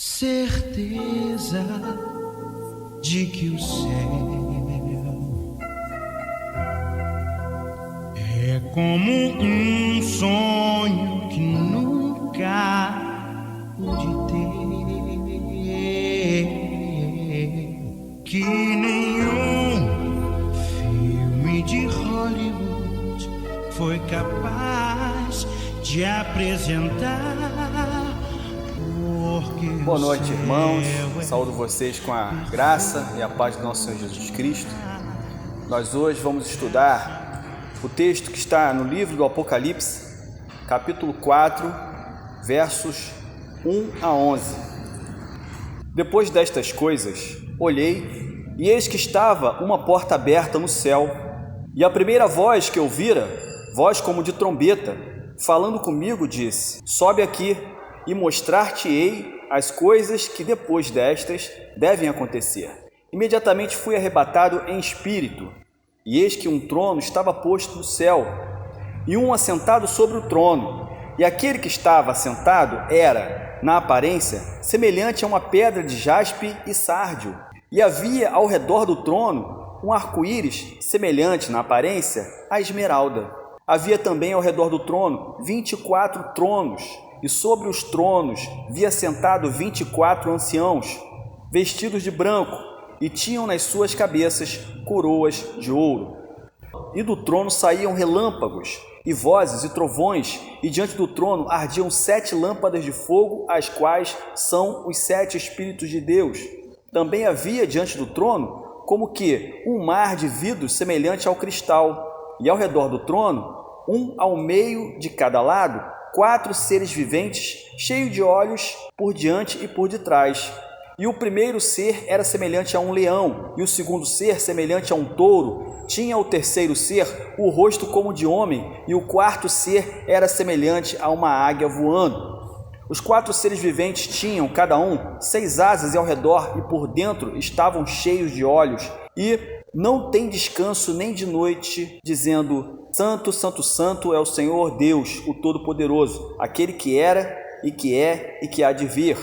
certeza de que o céu é como um sonho que nunca pude ter, que nenhum filme de Hollywood foi capaz de apresentar. Boa noite, irmãos. Saúdo vocês com a graça e a paz do nosso Senhor Jesus Cristo. Nós hoje vamos estudar o texto que está no livro do Apocalipse, capítulo 4, versos 1 a 11. Depois destas coisas, olhei, e eis que estava uma porta aberta no céu, e a primeira voz que eu vira, voz como de trombeta, falando comigo, disse: sobe aqui, e mostrar-te-ei as coisas que depois destas devem acontecer. Imediatamente fui arrebatado em espírito, e eis que um trono estava posto no céu, e um assentado sobre o trono, e aquele que estava assentado era, na aparência, semelhante a uma pedra de jaspe e sárdio, e havia ao redor do trono um arco-íris semelhante, na aparência, a esmeralda. Havia também ao redor do trono 24 tronos, e sobre os tronos via sentado 24 anciãos, vestidos de branco, e tinham nas suas cabeças coroas de ouro. E do trono saíam relâmpagos, e vozes e trovões, e diante do trono ardiam 7 lâmpadas de fogo, as quais são os 7 Espíritos de Deus. Também havia diante do trono, como que um mar de vidros semelhante ao cristal, e ao redor do trono, um ao meio de cada lado, 4 seres viventes, cheios de olhos por diante e por detrás. E o primeiro ser era semelhante a um leão, e o segundo ser semelhante a um touro. Tinha o terceiro ser o rosto como de homem, e o quarto ser era semelhante a uma águia voando. Os 4 seres viventes tinham, cada um, 6 asas, e ao redor e por dentro estavam cheios de olhos, e não tem descanso nem de noite, dizendo: Santo, Santo, Santo é o Senhor Deus, o Todo-Poderoso, aquele que era e que é e que há de vir.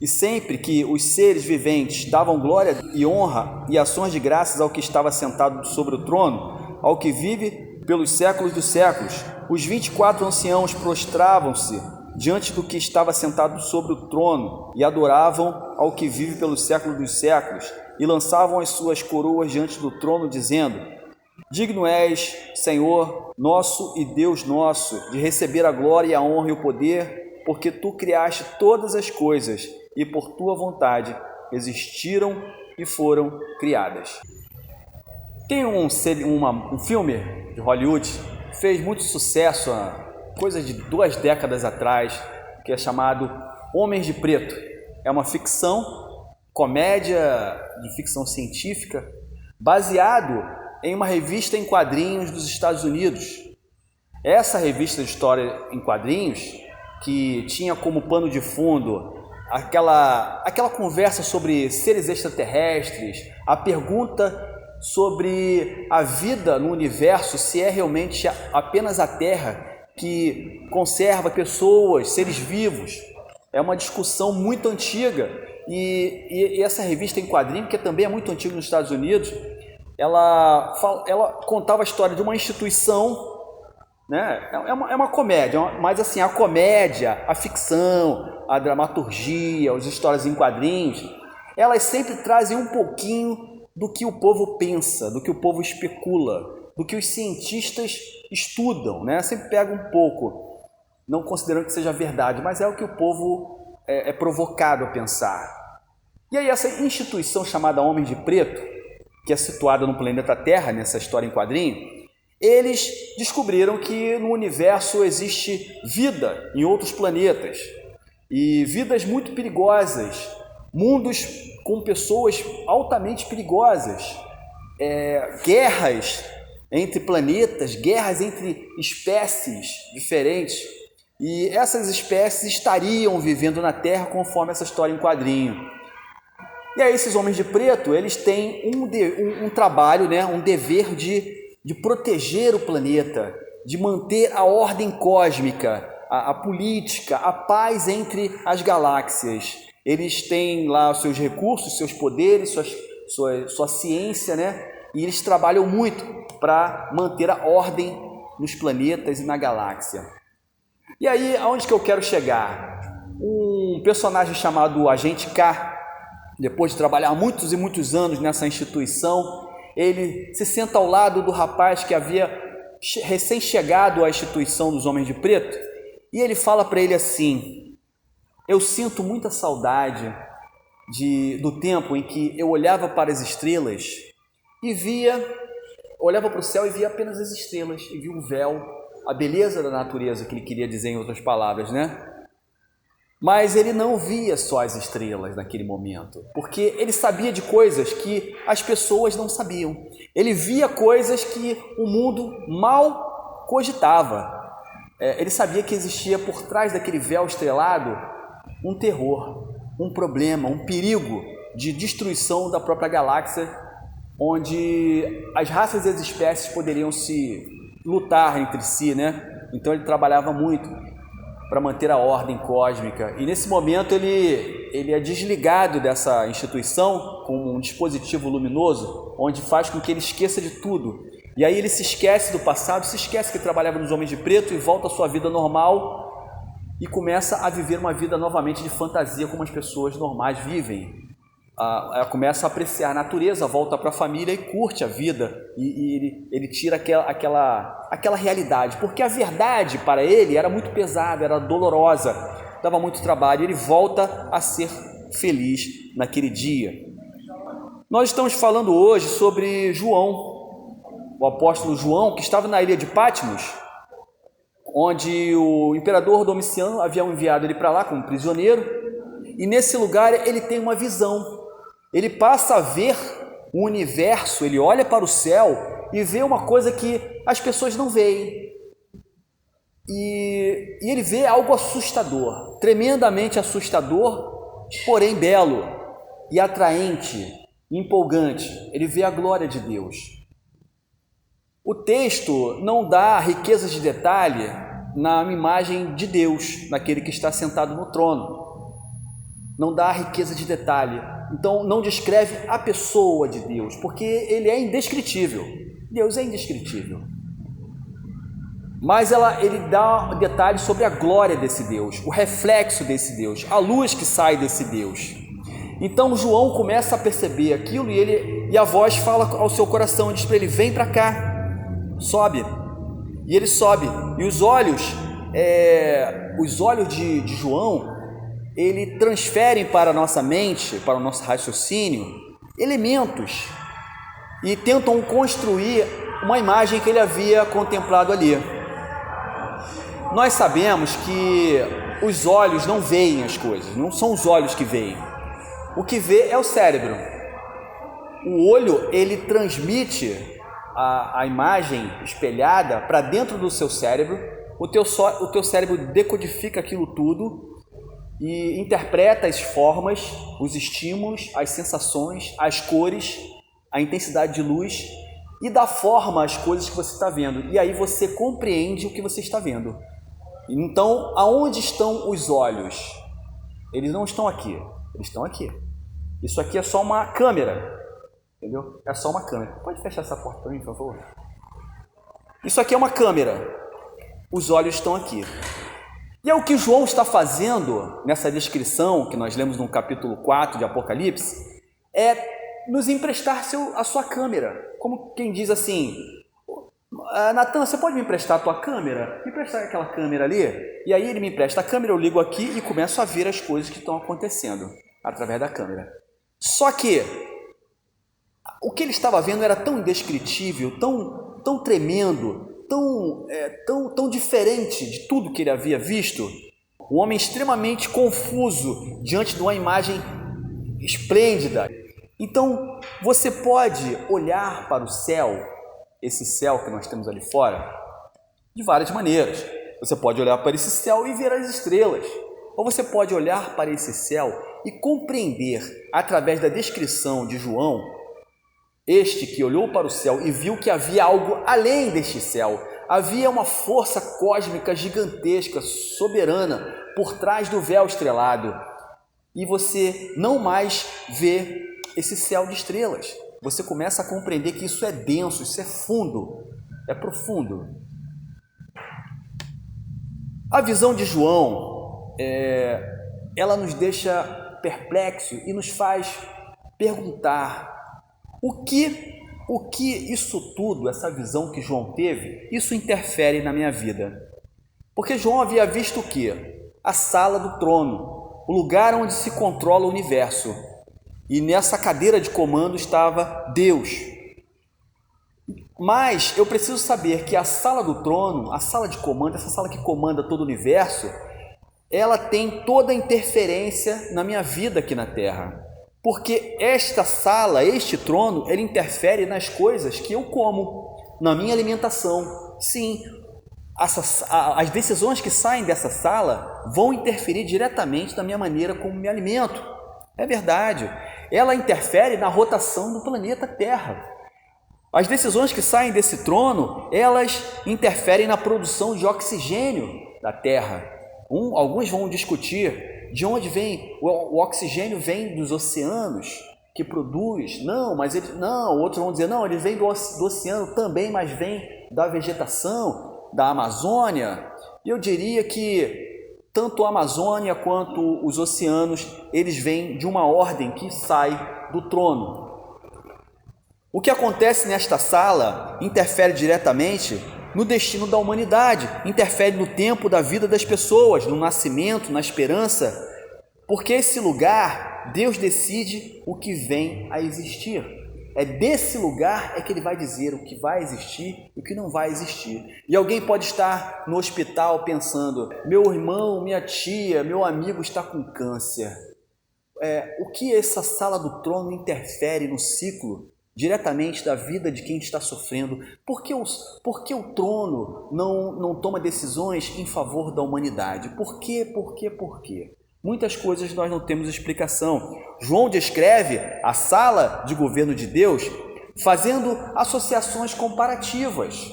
E sempre que os seres viventes davam glória e honra e ações de graças ao que estava sentado sobre o trono, ao que vive pelos séculos dos séculos, os 24 anciãos prostravam-se diante do que estava sentado sobre o trono e adoravam ao que vive pelos séculos dos séculos, e lançavam as suas coroas diante do trono, dizendo: digno és, Senhor, nosso e Deus nosso, de receber a glória e a honra e o poder, porque tu criaste todas as coisas, e por tua vontade existiram e foram criadas. Tem um filme de Hollywood que fez muito sucesso há coisa de 2 décadas atrás, que é chamado Homens de Preto. É uma ficção, comédia de ficção científica, baseado em uma revista em quadrinhos dos Estados Unidos. Essa revista de história em quadrinhos, que tinha como pano de fundo aquela conversa sobre seres extraterrestres, a pergunta sobre a vida no universo, se é realmente apenas a Terra que conserva pessoas, seres vivos. É uma discussão muito antiga, e essa revista em quadrinho, que também é muito antiga nos Estados Unidos, ela contava a história de uma instituição, né? É uma comédia, mas assim, a comédia, a ficção, a dramaturgia, as histórias em quadrinhos, elas sempre trazem um pouquinho do que o povo pensa, do que o povo especula, do que os cientistas estudam, né? Sempre pega um pouco, não considerando que seja verdade, mas é o que o povo é provocado a pensar. E aí essa instituição chamada Homens de Preto, que é situada no planeta Terra, nessa história em quadrinho, eles descobriram que no universo existe vida em outros planetas, e vidas muito perigosas, mundos com pessoas altamente perigosas, guerras entre planetas, guerras entre espécies diferentes, e essas espécies estariam vivendo na Terra conforme essa história em quadrinho. E aí esses homens de preto, eles têm um trabalho, né, um dever de proteger o planeta, de manter a ordem cósmica, a política, a paz entre as galáxias. Eles têm lá os seus recursos, seus poderes, sua ciência, né? E eles trabalham muito para manter a ordem nos planetas e na galáxia. E aí, aonde que eu quero chegar? Um personagem chamado Agente K, depois de trabalhar muitos e muitos anos nessa instituição, ele se senta ao lado do rapaz que havia recém-chegado à instituição dos Homens de Preto, e ele fala para ele assim: eu sinto muita saudade do tempo em que eu olhava para as estrelas e olhava para o céu e via apenas as estrelas, e via um véu, a beleza da natureza, que ele queria dizer em outras palavras, né? Mas ele não via só as estrelas naquele momento, porque ele sabia de coisas que as pessoas não sabiam. Ele via coisas que o mundo mal cogitava. Ele sabia que existia por trás daquele véu estrelado um terror, um problema, um perigo de destruição da própria galáxia, onde as raças e as espécies poderiam se lutar entre si, né? Então ele trabalhava muito para manter a ordem cósmica, e nesse momento ele é desligado dessa instituição com um dispositivo luminoso, onde faz com que ele esqueça de tudo. E aí ele se esquece do passado, se esquece que trabalhava nos Homens de Preto e volta à sua vida normal e começa a viver uma vida novamente de fantasia como as pessoas normais vivem. Ela começa a apreciar a natureza, volta para a família e curte a vida, e ele tira aquela realidade, porque a verdade para ele era muito pesada, era dolorosa, dava muito trabalho, e ele volta a ser feliz naquele dia. Nós estamos falando hoje sobre João, o apóstolo João, que estava na ilha de Patmos, onde o imperador Domiciano havia enviado ele para lá como prisioneiro, e nesse lugar ele tem uma visão. Ele passa a ver o universo, ele olha para o céu e vê uma coisa que as pessoas não veem. E ele vê algo assustador, tremendamente assustador, porém belo e atraente, empolgante. Ele vê a glória de Deus. O texto não dá riquezas de detalhe na imagem de Deus, naquele que está sentado no trono. Não dá riqueza de detalhe. Então não descreve a pessoa de Deus, porque ele é indescritível. Deus é indescritível. Mas ele dá detalhes sobre a glória desse Deus, o reflexo desse Deus, a luz que sai desse Deus. Então João começa a perceber aquilo e a voz fala ao seu coração, diz para ele: vem para cá, sobe. E ele sobe, e os olhos de João, ele transferem para a nossa mente, para o nosso raciocínio, elementos e tentam construir uma imagem que ele havia contemplado ali. Nós sabemos que os olhos não veem as coisas, não são os olhos que veem. O que vê é o cérebro. O olho, ele transmite a imagem espelhada para dentro do seu cérebro. O teu cérebro decodifica aquilo tudo e interpreta as formas, os estímulos, as sensações, as cores, a intensidade de luz e dá forma às coisas que você está vendo. E aí você compreende o que você está vendo. Então, aonde estão os olhos? Eles não estão aqui, eles estão aqui. Isso aqui é só uma câmera, entendeu? É só uma câmera. Pode fechar essa porta para mim, por favor? Isso aqui é uma câmera. Os olhos estão aqui. E é o que João está fazendo nessa descrição que nós lemos no capítulo 4 de Apocalipse, é nos emprestar a sua câmera. Como quem diz assim: Natan, você pode me emprestar a tua câmera? Me emprestar aquela câmera ali? E aí ele me empresta a câmera, eu ligo aqui e começo a ver as coisas que estão acontecendo através da câmera. Só que o que ele estava vendo era tão indescritível, tão tremendo, tão diferente de tudo que ele havia visto. Um homem extremamente confuso diante de uma imagem esplêndida. Então você pode olhar para o céu, esse céu que nós temos ali fora, de várias maneiras. Você pode olhar para esse céu e ver as estrelas, ou você pode olhar para esse céu e compreender, através da descrição de João, este que olhou para o céu e viu que havia algo além deste céu. Havia uma força cósmica gigantesca, soberana, por trás do véu estrelado. e você não mais vê esse céu de estrelas. Você começa a compreender que isso é denso, isso é fundo, é profundo. A visão de João, ela nos deixa perplexos e nos faz perguntar o que isso tudo, essa visão que João teve, isso interfere na minha vida. Porque João havia visto o quê? A sala do trono, o lugar onde se controla o universo. E nessa cadeira de comando estava Deus. Mas eu preciso saber que a sala do trono, a sala de comando, essa sala que comanda todo o universo, ela tem toda a interferência na minha vida aqui na Terra. Porque esta sala, este trono, ele interfere nas coisas que eu como, na minha alimentação. Sim, as decisões que saem dessa sala vão interferir diretamente na minha maneira como me alimento. É verdade. Ela interfere na rotação do planeta Terra. As decisões que saem desse trono, elas interferem na produção de oxigênio da Terra. Alguns vão discutir de onde vem o oxigênio, vem dos oceanos que produz. Outros vão dizer não, ele vem do oceano também, mas vem da vegetação, da Amazônia. E eu diria que tanto a Amazônia quanto os oceanos, eles vêm de uma ordem que sai do trono. O que acontece nesta sala interfere diretamente no destino da humanidade, interfere no tempo da vida das pessoas, no nascimento, na esperança, porque esse lugar, Deus decide o que vem a existir. É desse lugar que Ele vai dizer o que vai existir e o que não vai existir. E alguém pode estar no hospital pensando, meu irmão, minha tia, meu amigo está com câncer. O que essa sala do trono interfere no ciclo diretamente da vida de quem está sofrendo? Por que o trono não toma decisões em favor da humanidade? Por quê? Muitas coisas nós não temos explicação. João descreve a sala de governo de Deus fazendo associações comparativas.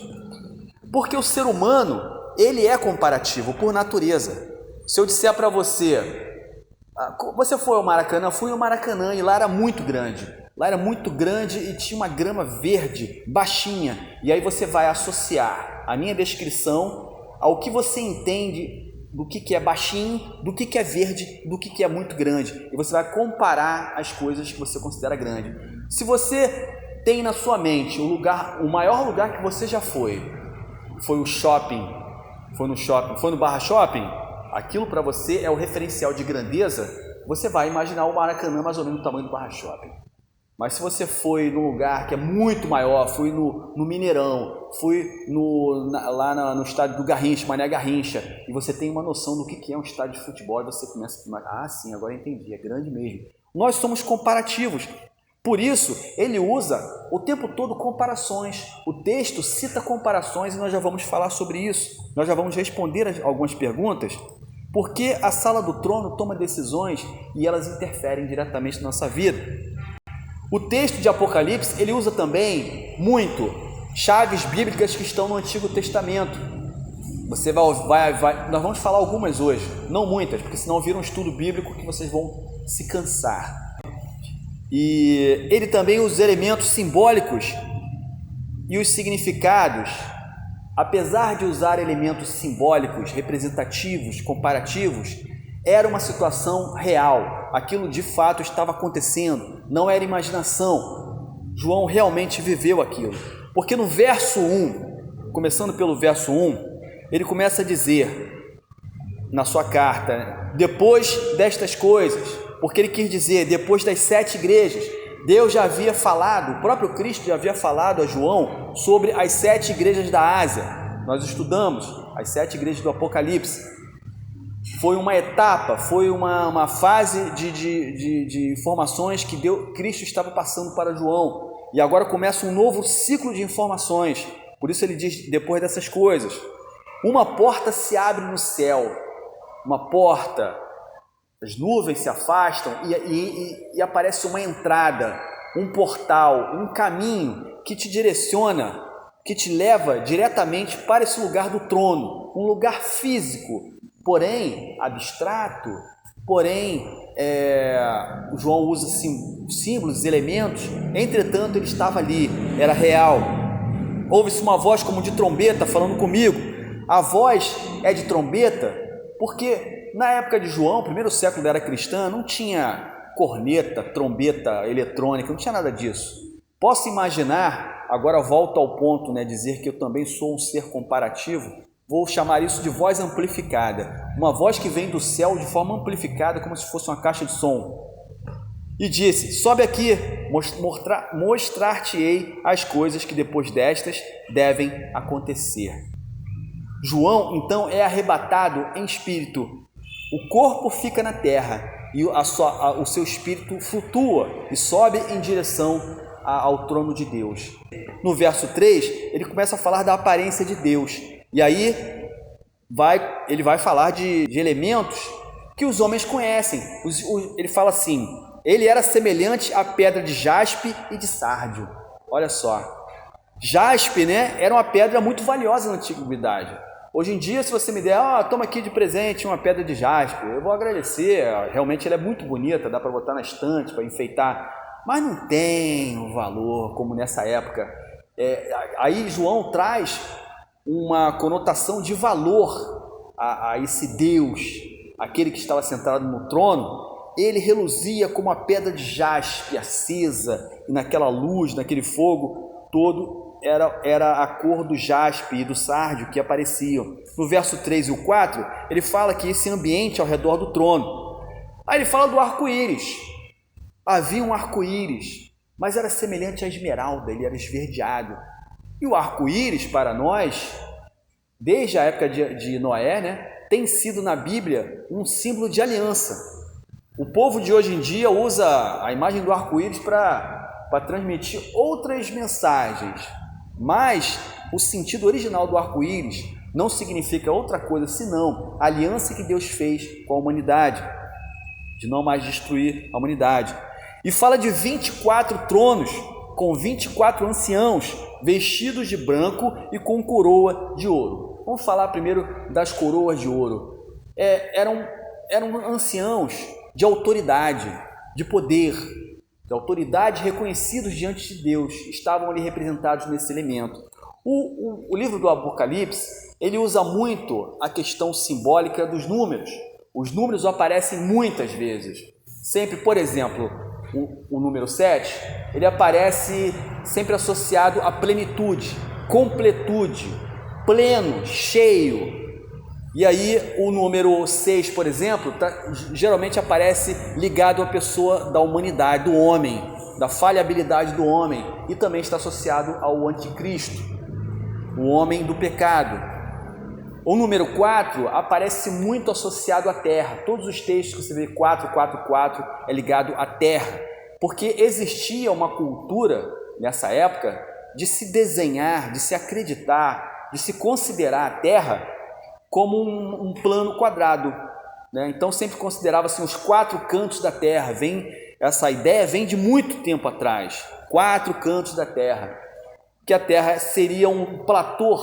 Porque o ser humano, ele é comparativo por natureza. Se eu disser para você, você foi ao Maracanã? Fui ao Maracanã e lá era muito grande. Lá era muito grande e tinha uma grama verde, baixinha. E aí você vai associar a minha descrição ao que você entende do que é baixinho, do que é verde, do que é muito grande. E você vai comparar as coisas que você considera grande. Se você tem na sua mente o maior lugar que você já foi o shopping, foi no Barra Shopping, aquilo para você é o referencial de grandeza, você vai imaginar o Maracanã mais ou menos do tamanho do Barra Shopping. Mas se você foi num lugar que é muito maior, fui no Mineirão, fui lá no estádio do Garrincha, Mané Garrincha, e você tem uma noção do que é um estádio de futebol, e você começa a imaginar, sim, agora entendi, é grande mesmo. Nós somos comparativos, por isso ele usa o tempo todo comparações. O texto cita comparações e nós já vamos falar sobre isso, nós já vamos responder algumas perguntas, porque a sala do trono toma decisões e elas interferem diretamente na nossa vida. O texto de Apocalipse, ele usa também muito chaves bíblicas que estão no Antigo Testamento. Você nós vamos falar algumas hoje, não muitas, porque senão vira um estudo bíblico que vocês vão se cansar. E ele também usa os elementos simbólicos e os significados. Apesar de usar elementos simbólicos, representativos, comparativos, era uma situação real, aquilo de fato estava acontecendo, não era imaginação. João realmente viveu aquilo, porque no verso 1, começando pelo verso 1, ele começa a dizer na sua carta, depois destas coisas, porque ele quis dizer, depois das 7 igrejas, Deus já havia falado, o próprio Cristo já havia falado a João sobre as 7 igrejas da Ásia. Nós estudamos as 7 igrejas do Apocalipse. Foi uma etapa, foi uma fase de informações que Cristo estava passando para João. E agora começa um novo ciclo de informações. Por isso ele diz, depois dessas coisas, uma porta se abre no céu, uma porta, as nuvens se afastam e aparece uma entrada, um portal, um caminho que te direciona, que te leva diretamente para esse lugar do trono, um lugar físico, porém abstrato, porém o João usa símbolos, elementos, entretanto ele estava ali, era real. Ouve-se uma voz como de trombeta falando comigo. A voz é de trombeta porque na época de João, primeiro século da era cristã, não tinha corneta, trombeta eletrônica, não tinha nada disso. Posso imaginar, agora volto ao ponto, dizer que eu também sou um ser comparativo, vou chamar isso de voz amplificada, uma voz que vem do céu de forma amplificada, como se fosse uma caixa de som. E disse: sobe aqui, mostrar-te-ei as coisas que depois destas devem acontecer. João então é arrebatado em espírito, o corpo fica na terra e o seu espírito flutua e sobe em direção ao trono de Deus. No verso 3, ele começa a falar da aparência de Deus, e aí ele vai falar de elementos que os homens conhecem. Ele fala assim: ele era semelhante à pedra de jaspe e de sárdio. Olha só, jaspe, era uma pedra muito valiosa na antiguidade. Hoje em dia, se você me der, toma aqui de presente uma pedra de jaspe, eu vou agradecer, realmente ela é muito bonita, dá para botar na estante, para enfeitar, mas não tem o valor como nessa época. Aí João traz uma conotação de valor a esse Deus, aquele que estava sentado no trono. Ele reluzia como a pedra de jaspe acesa, e naquela luz, naquele fogo todo, era a cor do jaspe e do sárdio que apareciam. No verso 3 e o 4, ele fala que esse ambiente ao redor do trono. Aí ele fala do arco-íris. Havia um arco-íris, mas era semelhante à esmeralda, ele era esverdeado. E o arco-íris, para nós, desde a época de Noé, tem sido na Bíblia um símbolo de aliança. O povo de hoje em dia usa a imagem do arco-íris para transmitir outras mensagens, mas o sentido original do arco-íris não significa outra coisa senão a aliança que Deus fez com a humanidade, de não mais destruir a humanidade. E fala de 24 tronos com 24 anciãos vestidos de branco e com coroa de ouro. Vamos falar primeiro das coroas de ouro. Eram anciãos de autoridade, de poder, de autoridade reconhecidos diante de Deus, estavam ali representados nesse elemento. O livro do Apocalipse, ele usa muito a questão simbólica dos números. Os números aparecem muitas vezes. Sempre, por exemplo, o número 7, ele aparece sempre associado à plenitude, completude, pleno, cheio. E aí o número 6, por exemplo, geralmente aparece ligado à pessoa da humanidade, do homem, da falhabilidade do homem, e também está associado ao anticristo, o homem do pecado. O número 4 aparece muito associado à terra. Todos os textos que você vê 4, 4, 4 é ligado à terra, porque existia uma cultura nessa época de se desenhar, de se acreditar, de se considerar a terra como um plano quadrado, Então sempre considerava-se os 4 cantos da terra. Essa ideia vem de muito tempo atrás, 4 cantos da terra, que a terra seria um platô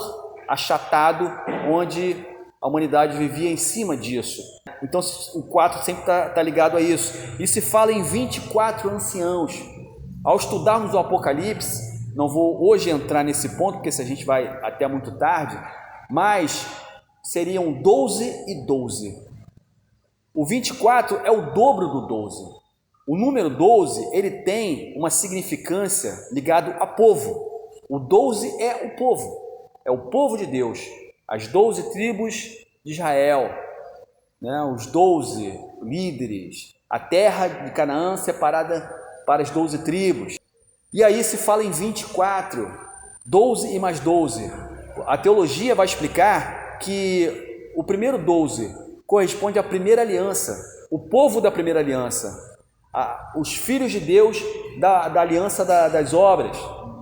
achatado onde a humanidade vivia em cima disso. Então o 4 sempre está ligado a isso. E se fala em 24 anciãos. Ao estudarmos o Apocalipse, não vou hoje entrar nesse ponto, porque se a gente vai até muito tarde, mas seriam 12 e 12. O 24 é o dobro do 12. O número 12, ele tem uma significância ligada a povo. O 12 é o povo de Deus, as 12 tribos de Israel, os 12 líderes, a terra de Canaã separada para as 12 tribos. E aí se fala em 24, 12 e mais 12. A teologia vai explicar que o primeiro 12 corresponde à primeira aliança, o povo da primeira aliança, os filhos de Deus da aliança das obras,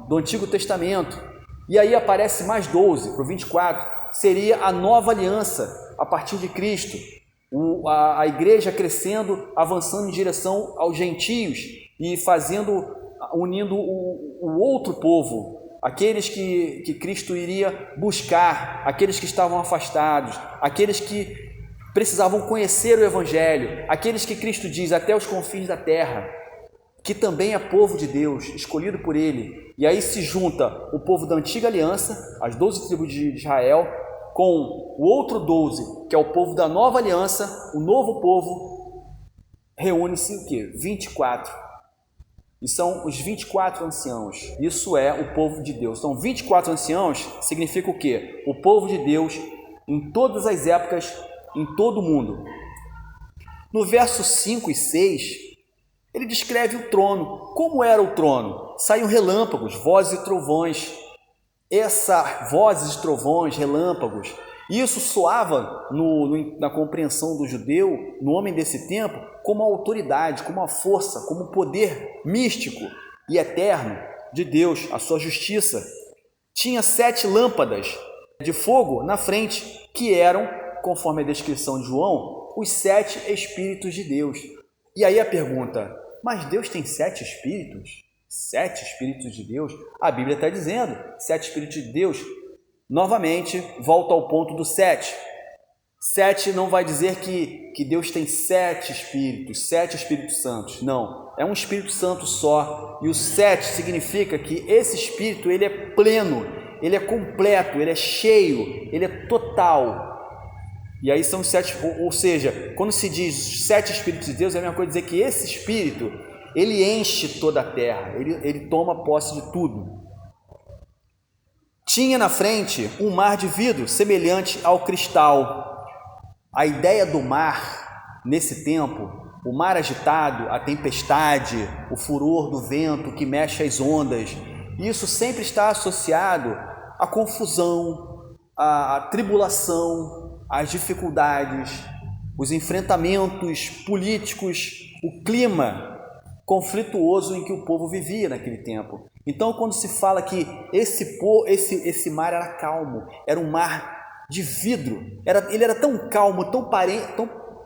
do Antigo Testamento. E aí aparece mais 12, para o 24, seria a nova aliança a partir de Cristo, a igreja crescendo, avançando em direção aos gentios e unindo o outro povo, aqueles que Cristo iria buscar, aqueles que estavam afastados, aqueles que precisavam conhecer o Evangelho, aqueles que Cristo diz até os confins da terra, que também é povo de Deus, escolhido por Ele. E aí se junta o povo da antiga aliança, as 12 tribos de Israel, com o outro 12, que é o povo da nova aliança, o novo povo, reúne-se o quê? 24. E são os 24 anciãos. Isso é o povo de Deus. Então, 24 anciãos significa o quê? O povo de Deus em todas as épocas, em todo o mundo. No verso 5 e 6, ele descreve o trono. Como era o trono? Saíam relâmpagos, vozes e trovões. Essas vozes, trovões, relâmpagos, isso soava na compreensão do judeu, no homem desse tempo, como a autoridade, como a força, como o poder místico e eterno de Deus, a sua justiça. Tinha 7 lâmpadas de fogo na frente, que eram, conforme a descrição de João, os 7 Espíritos de Deus. E aí a pergunta, mas Deus tem 7 Espíritos? 7 Espíritos de Deus? A Bíblia está dizendo, 7 Espíritos de Deus. Novamente, volta ao ponto do 7. 7 não vai dizer que Deus tem 7 Espíritos, 7 Espíritos Santos. Não, é um Espírito Santo só. E o 7 significa que esse Espírito ele é pleno, ele é completo, ele é cheio, ele é total. E aí são os 7, ou seja, quando se diz 7 Espíritos de Deus, é a mesma coisa dizer que esse Espírito, ele enche toda a terra, ele toma posse de tudo. Tinha na frente um mar de vidro semelhante ao cristal. A ideia do mar, nesse tempo, o mar agitado, a tempestade, o furor do vento que mexe as ondas, isso sempre está associado à confusão, à tribulação, às dificuldades, os enfrentamentos políticos, o clima conflituoso em que o povo vivia naquele tempo. Então, quando se fala que esse mar era calmo, era um mar de vidro, ele era tão calmo, tão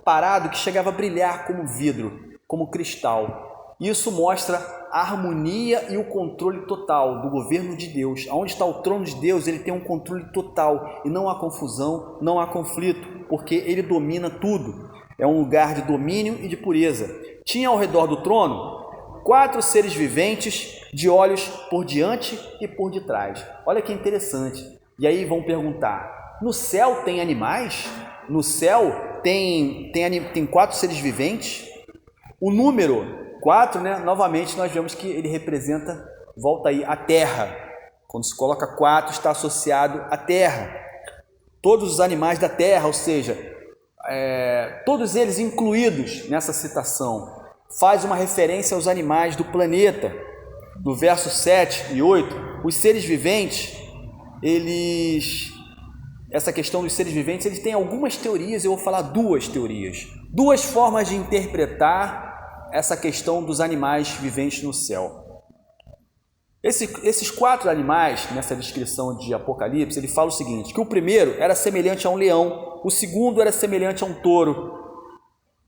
parado, que chegava a brilhar como vidro, como cristal. Isso mostra a harmonia e o controle total do governo de Deus. Onde está o trono de Deus, ele tem um controle total, e não há confusão, não há conflito, porque ele domina tudo. É um lugar de domínio e de pureza. Tinha ao redor do trono 4 seres viventes de olhos por diante e por detrás. Olha que interessante. E aí vão perguntar, no céu tem animais? No céu tem 4 seres viventes? O número 4, né? Novamente nós vemos que ele representa, volta aí, a terra. Quando se coloca 4, está associado à terra. Todos os animais da terra, ou seja, todos eles incluídos nessa citação, faz uma referência aos animais do planeta. No verso 7 e 8, os seres viventes, essa questão dos seres viventes, eles têm algumas teorias, eu vou falar 2 teorias, 2 formas de interpretar essa questão dos animais viventes no céu. Esses 4 animais, nessa descrição de Apocalipse, ele fala o seguinte, que o primeiro era semelhante a um leão, o segundo era semelhante a um touro.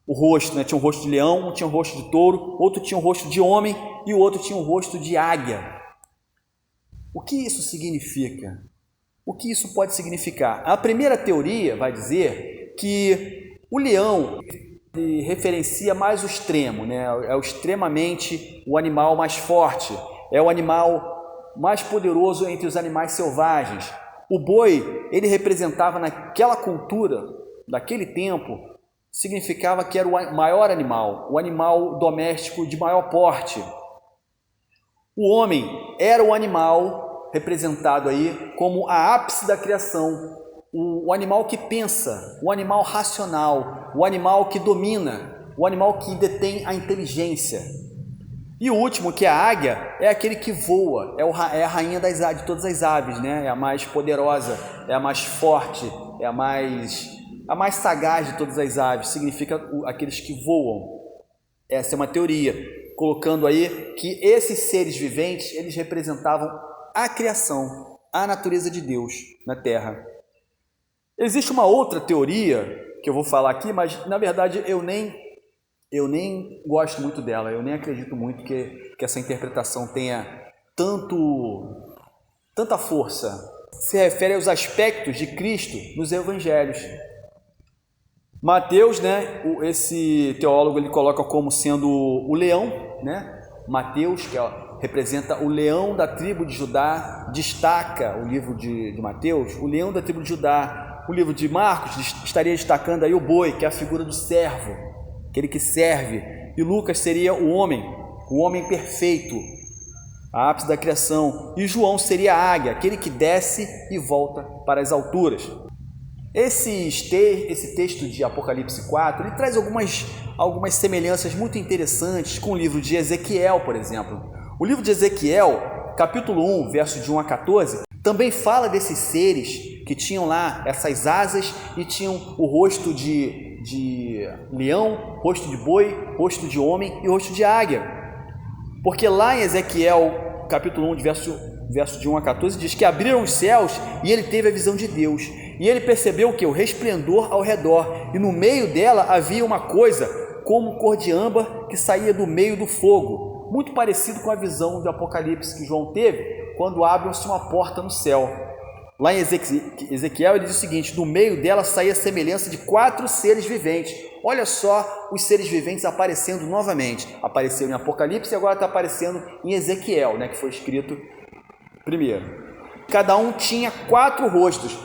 O rosto, né? Tinha um rosto de leão, um tinha um rosto de touro, outro tinha um rosto de homem e o outro tinha um rosto de águia. O que isso significa? O que isso pode significar? A primeira teoria vai dizer que o leão referencia mais o extremo, né? É extremamente o animal mais forte, é o animal mais poderoso entre os animais selvagens. O boi, ele representava naquela cultura, daquele tempo, significava que era o maior animal, o animal doméstico de maior porte. O homem era o animal representado aí como a ápice da criação, o animal que pensa, o animal racional, o animal que domina, o animal que detém a inteligência. E o último, que é a águia, é aquele que voa, é a rainha de todas as aves, né? É a mais poderosa, é a mais forte, é a mais sagaz de todas as aves, significa aqueles que voam. Essa é uma teoria, colocando aí que esses seres viventes, eles representavam a criação, a natureza de Deus na Terra. Existe uma outra teoria, que eu vou falar aqui, mas na verdade eu nem gosto muito dela, eu nem acredito muito que essa interpretação tenha tanta força. Se refere aos aspectos de Cristo nos evangelhos. Mateus, né, esse teólogo ele coloca como sendo o leão, né? Mateus, que representa o leão da tribo de Judá, destaca o livro de Mateus, o leão da tribo de Judá. O livro de Marcos estaria destacando aí o boi, que é a figura do servo, aquele que serve. E Lucas seria o homem perfeito, a ápice da criação. E João seria a águia, aquele que desce e volta para as alturas. Esse texto de Apocalipse 4, ele traz algumas semelhanças muito interessantes com o livro de Ezequiel, por exemplo. O livro de Ezequiel, capítulo 1, verso de 1 a 14, também fala desses seres que tinham lá essas asas e tinham o rosto de leão, rosto de boi, rosto de homem e rosto de águia. Porque lá em Ezequiel, capítulo 1, verso de 1 a 14, diz que abriram os céus e ele teve a visão de Deus. E ele percebeu o que? O resplendor ao redor. E no meio dela havia uma coisa como cor de âmbar que saía do meio do fogo. Muito parecido com a visão do Apocalipse que João teve quando abre-se uma porta no céu. Lá em Ezequiel ele diz o seguinte: do meio dela saía a semelhança de 4 seres viventes. Olha só os seres viventes aparecendo novamente. Apareceu em Apocalipse e agora está aparecendo em Ezequiel, né, que foi escrito primeiro. Cada um tinha 4 rostos.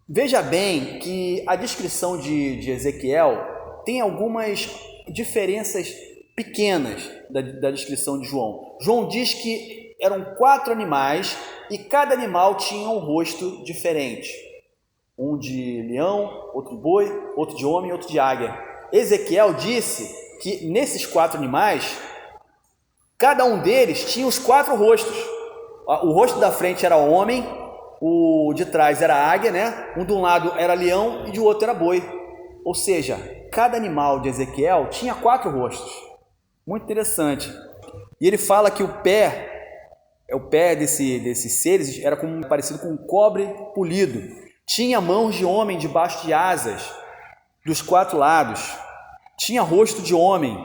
Veja bem que a descrição de Ezequiel tem algumas diferenças pequenas da descrição de João. João diz que eram 4 animais e cada animal tinha um rosto diferente. Um de leão, outro de boi, outro de homem, outro de águia. Ezequiel disse que nesses 4 animais, cada um deles tinha os 4 rostos. O rosto da frente era homem, o de trás era águia, né? Um de um lado era leão e de outro era boi. Ou seja, cada animal de Ezequiel tinha 4 rostos. Muito interessante. E ele fala que o pé desses seres era parecido com um cobre polido. Tinha mãos de homem debaixo de asas, dos 4 lados. Tinha rosto de homem.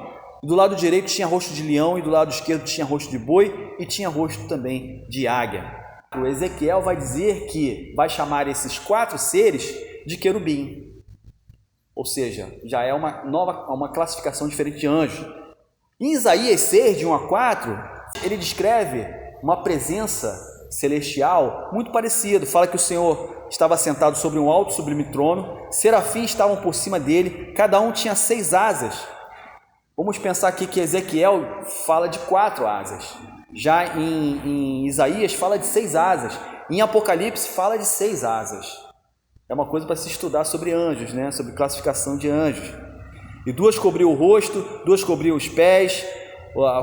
Do lado direito tinha rosto de leão e do lado esquerdo tinha rosto de boi e tinha rosto também de águia. O Ezequiel vai dizer que vai chamar esses 4 seres de querubim. Ou seja, já é uma classificação diferente de anjos. Em Isaías 6, de 1 a 4, ele descreve uma presença celestial muito parecida. Fala que o Senhor estava sentado sobre um alto e sublime trono, serafins estavam por cima dele, cada um tinha 6 asas. Vamos pensar aqui que Ezequiel fala de 4 asas. Já em Isaías fala de 6 asas. Em Apocalipse fala de 6 asas. É uma coisa para se estudar sobre anjos, né? Sobre classificação de anjos. E 2 cobriu o rosto, 2 cobriu os pés,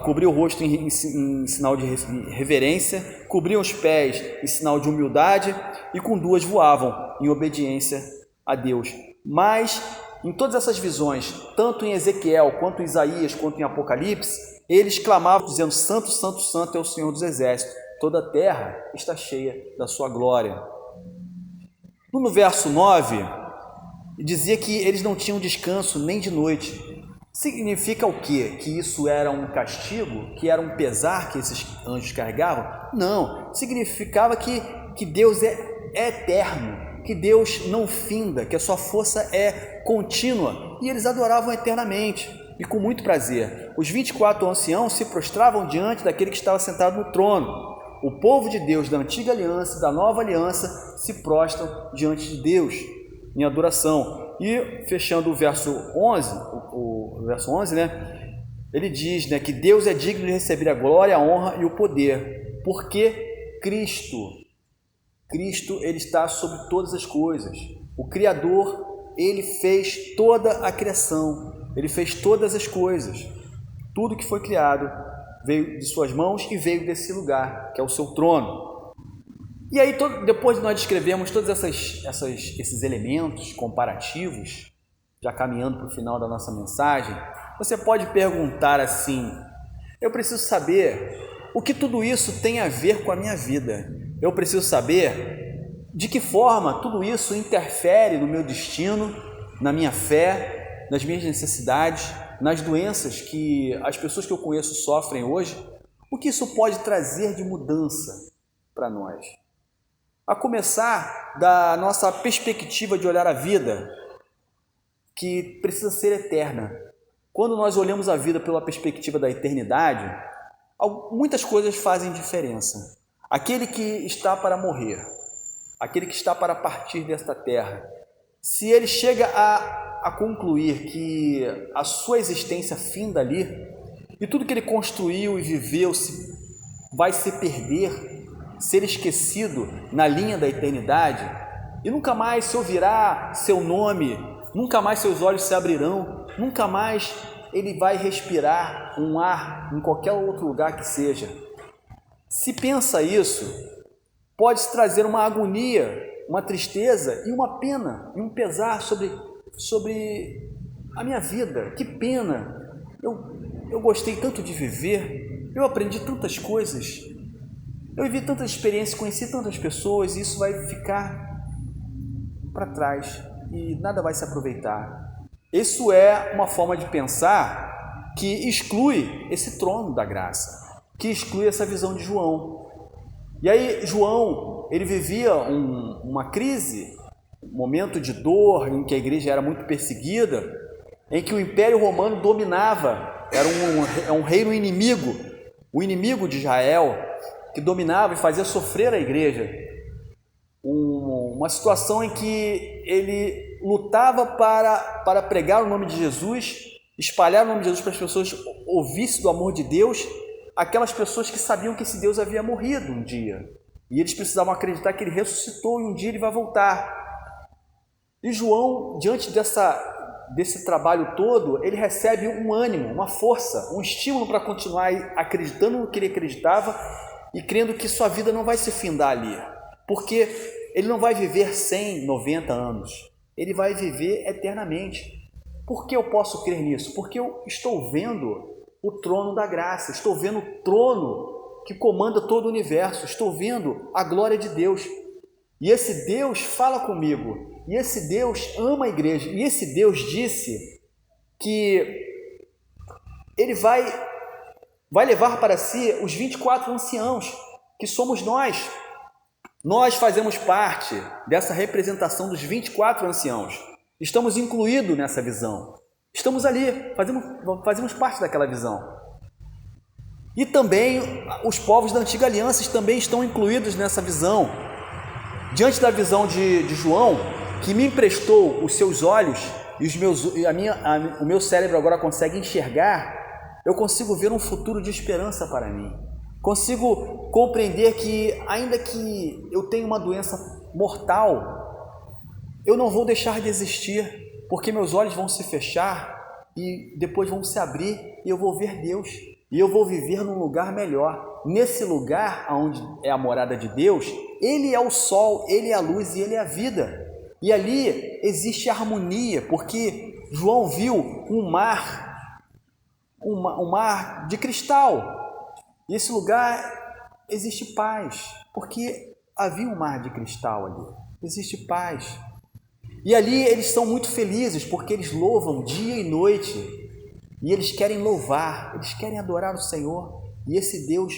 cobriu o rosto em sinal de reverência, cobriam os pés em sinal de humildade, e com 2 voavam em obediência a Deus. Mas em todas essas visões, tanto em Ezequiel, quanto em Isaías, quanto em Apocalipse, eles clamavam dizendo: Santo, Santo, Santo é o Senhor dos Exércitos, toda a terra está cheia da sua glória. No verso 9, dizia que eles não tinham descanso nem de noite. Significa o quê? Que isso era um castigo? Que era um pesar que esses anjos carregavam? Não, significava que Deus é eterno, que Deus não finda, que a sua força é contínua, e eles adoravam eternamente e com muito prazer. Os 24 anciãos se prostravam diante daquele que estava sentado no trono. O povo de Deus da antiga aliança e da nova aliança se prostram diante de Deus em adoração. E fechando o verso 11, né, ele diz, né, que Deus é digno de receber a glória, a honra e o poder, porque Cristo ele está sobre todas as coisas. O Criador, ele fez toda a criação, ele fez todas as coisas. Tudo que foi criado veio de suas mãos e veio desse lugar, que é o seu trono. E aí, depois de nós descrevermos todos esses elementos comparativos, já caminhando para o final da nossa mensagem, você pode perguntar assim: eu preciso saber o que tudo isso tem a ver com a minha vida. Eu preciso saber de que forma tudo isso interfere no meu destino, na minha fé, nas minhas necessidades, nas doenças que as pessoas que eu conheço sofrem hoje. O que isso pode trazer de mudança para nós? A começar da nossa perspectiva de olhar a vida. que precisa ser eterna. Quando nós olhamos a vida pela perspectiva da eternidade, muitas coisas fazem diferença. Aquele que está para morrer, aquele que está para partir desta terra, se ele chega a concluir que a sua existência finda ali, e tudo que ele construiu e viveu vai se perder, ser esquecido na linha da eternidade, e nunca mais se ouvirá seu nome, nunca mais seus olhos se abrirão, nunca mais ele vai respirar um ar em qualquer outro lugar que seja. Se pensa isso, pode trazer uma agonia, uma tristeza e uma pena e um pesar sobre a minha vida. Que pena! Eu gostei tanto de viver, eu aprendi tantas coisas, eu vivi tantas experiências, conheci tantas pessoas, e isso vai ficar para trás e nada vai se aproveitar. Isso é uma forma de pensar que exclui esse trono da graça, que exclui essa visão de João. E aí João, ele vivia uma crise, um momento de dor em que a igreja era muito perseguida, em que o Império Romano dominava, era um reino inimigo, o inimigo de Israel, que dominava e fazia sofrer a igreja. Uma situação em que ele lutava para pregar o nome de Jesus, espalhar o nome de Jesus para as pessoas ouvissem do amor de Deus, aquelas pessoas que sabiam que esse Deus havia morrido um dia, e eles precisavam acreditar que ele ressuscitou e um dia ele vai voltar. E João, diante desse trabalho todo, ele recebe um ânimo, uma força, um estímulo para continuar acreditando no que ele acreditava e crendo que sua vida não vai se findar ali, porque ele não vai viver 100, 90 anos, ele vai viver eternamente. Por que eu posso crer nisso? Porque eu estou vendo o trono da graça, estou vendo o trono que comanda todo o universo, estou vendo a glória de Deus. E esse Deus fala comigo, e esse Deus ama a igreja, e esse Deus disse que ele vai levar para si os 24 anciãos, que somos nós. Nós fazemos parte dessa representação dos 24 anciãos. Estamos incluídos nessa visão. Estamos ali, fazemos parte daquela visão. E também os povos da antiga aliança também estão incluídos nessa visão. Diante da visão de João, que me emprestou os seus olhos e o meu cérebro agora consegue enxergar, eu consigo ver um futuro de esperança para mim. Consigo compreender que, ainda que eu tenha uma doença mortal, eu não vou deixar de existir, porque meus olhos vão se fechar e depois vão se abrir e eu vou ver Deus. E eu vou viver num lugar melhor. Nesse lugar onde é a morada de Deus, Ele é o sol, Ele é a luz e Ele é a vida. E ali existe harmonia, porque João viu um mar de cristal. E esse lugar existe paz, porque havia um mar de cristal ali. Existe paz. E ali eles são muito felizes, porque eles louvam dia e noite. E eles querem louvar, eles querem adorar o Senhor. E esse Deus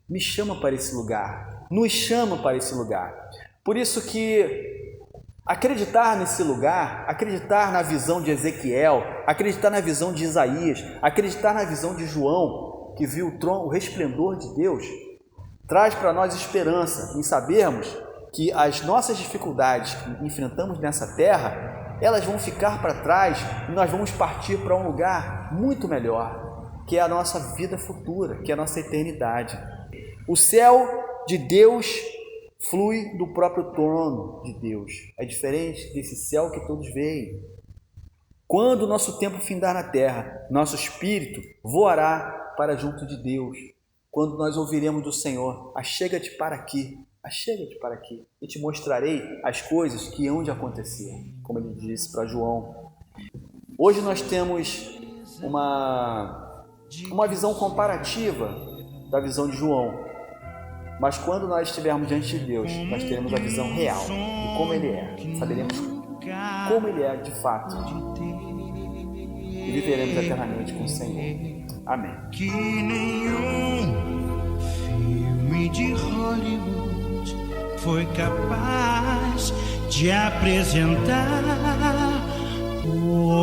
me chama para esse lugar, nos chama para esse lugar. Por isso que acreditar nesse lugar, acreditar na visão de Ezequiel, acreditar na visão de Isaías, acreditar na visão de João, que viu o trono, o resplendor de Deus, traz para nós esperança em sabermos que as nossas dificuldades que enfrentamos nessa terra, elas vão ficar para trás e nós vamos partir para um lugar muito melhor, que é a nossa vida futura, que é a nossa eternidade. O céu de Deus flui do próprio trono de Deus. É diferente desse céu que todos veem. Quando o nosso tempo findar na terra, nosso espírito voará para junto de Deus. Quando nós ouviremos do Senhor, achega-te para aqui. Achega-te para aqui, e te mostrarei as coisas que hão de acontecer, como ele disse para João. Hoje nós temos uma visão comparativa da visão de João, mas quando nós estivermos diante de Deus, nós teremos a visão real de como Ele é, saberemos como Ele é de fato, e viveremos eternamente com o Senhor. Amém. Que nenhum filme de Hollywood foi capaz de apresentar,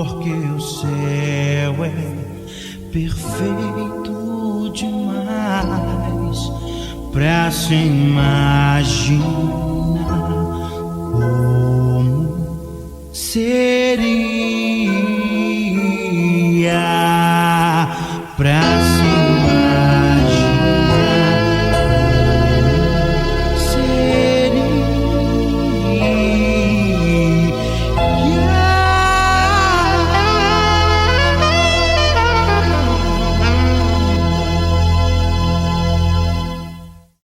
porque o céu é perfeito demais pra ser imagem